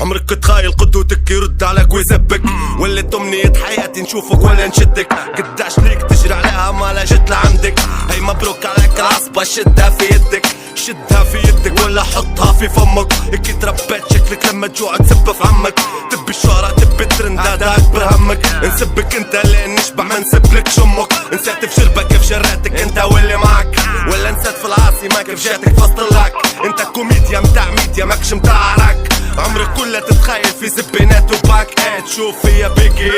عمرك كنت خايل قدوتك يرد عليك ويسبك؟ ولت أمنية حياتي نشوفك ولا نشدك؟ قداش ليك تجري عليها ما لا جت لعندك؟ هي مبروك عليك العصبة شدها في يدك، شدها في يدك ولا حطها في فمك. اكيد تربيت شكلك لما تجوع تسب في عمك، تبي الشهرة تبي الترند هذا اكبر همك. نسبك انت لين نشبع ما نسبلك شمك. نسيت في شربك كيف شريتك انت واللي معك، ولا نسيت في العاصمة كيف جاتك فصلك؟ انت كوميديا متاع ميديا ماكش متاع عراك. عمرك كلها تتخيل في زبينات وباك. تشوف فيا بيجي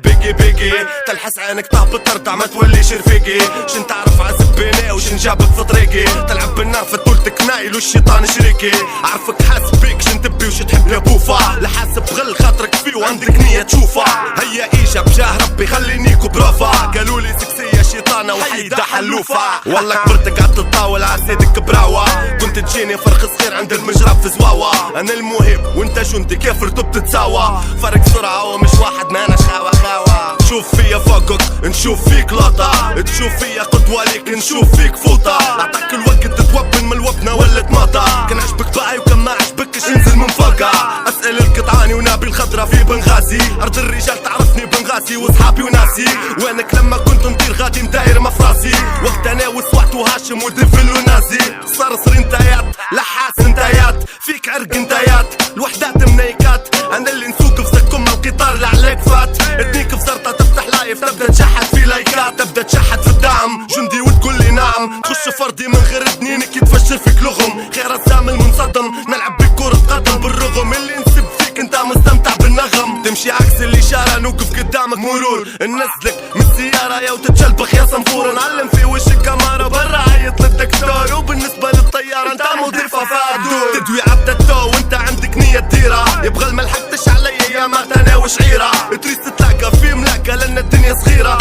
بيجي بيجي تلحس عينك تهبط ترضع ما توليش رفيقي. شن تعرف ع زبينة وشن جابك في طريقي؟ تلعب بالنار في طولتك نايل والشيطان شريكي. عارفك حاسب بيك شن تبي وش تحب يا بوفا، لحاسب غل خاطرك فيه وعندك نية تشوفها. هيا ايجا بجاه ربي خلينيكو بروفا. قالولي سكسية شيطانة وحيدة حلوفة. والله كبرت قعدت تطاول عسيدك براوة. كنت تجيني فرق صغير عند المجرب في زواوة. انا المهيب وانت جندي كيف رتب تتساوى؟ فرق سرعة ومش واحد ما انا خاوة خاوة. تشوف فيا فوقك نشوف فيك لوطة، تشوف فيا قدوة ليك نشوف فيك فوطة. اعطاك الوقت تتوبن من الوبنة ولا تماطة. كان عجبك باعي وكان ما عجبكش انزل من فوقها. اسأل القطعاني ونابي الخضرة في بنغازي. ارض الرجال تعرفني بنغازي واصحابي وناسي. وينك لما كنت نطير غادي نداير مفراسي؟ وقت انا وسوعت وهاشم ودفل ونازي. صرصر انتايات لحاس انتايات فيك عرق انتايات. الوحدات منيكات انا اللي نسوق في سكم القطار اللي عليك فات. ادنيك في زرطة تفتح لايف تبدا تشحت في لايكات. تبدا تشحت في الدعم جندي وتقول لي نعم. تخش فردي من غير تنينك يتفشل فيك لغم. غير الزامل منصدم نلعب بكرة قدم. بالرغم اللي نسب فيك انت مستمتع بالنغم. تمشي عكس الاشارة نوقف قدامك مرور. ننزلك من السيارة يا وتتشلبخ يا صنفور. نعلم في وش الكاميرا برا عيط للدكتور. وبالنسبة للطيارة انت مضيفة فادور. تدوي عبد التو وانت عندك نية ديرة. يبغى الملحقتش عليا يا مات انا وشعيرة. تريد تتلاقى في ملاكة لان الدنيا صغيرة.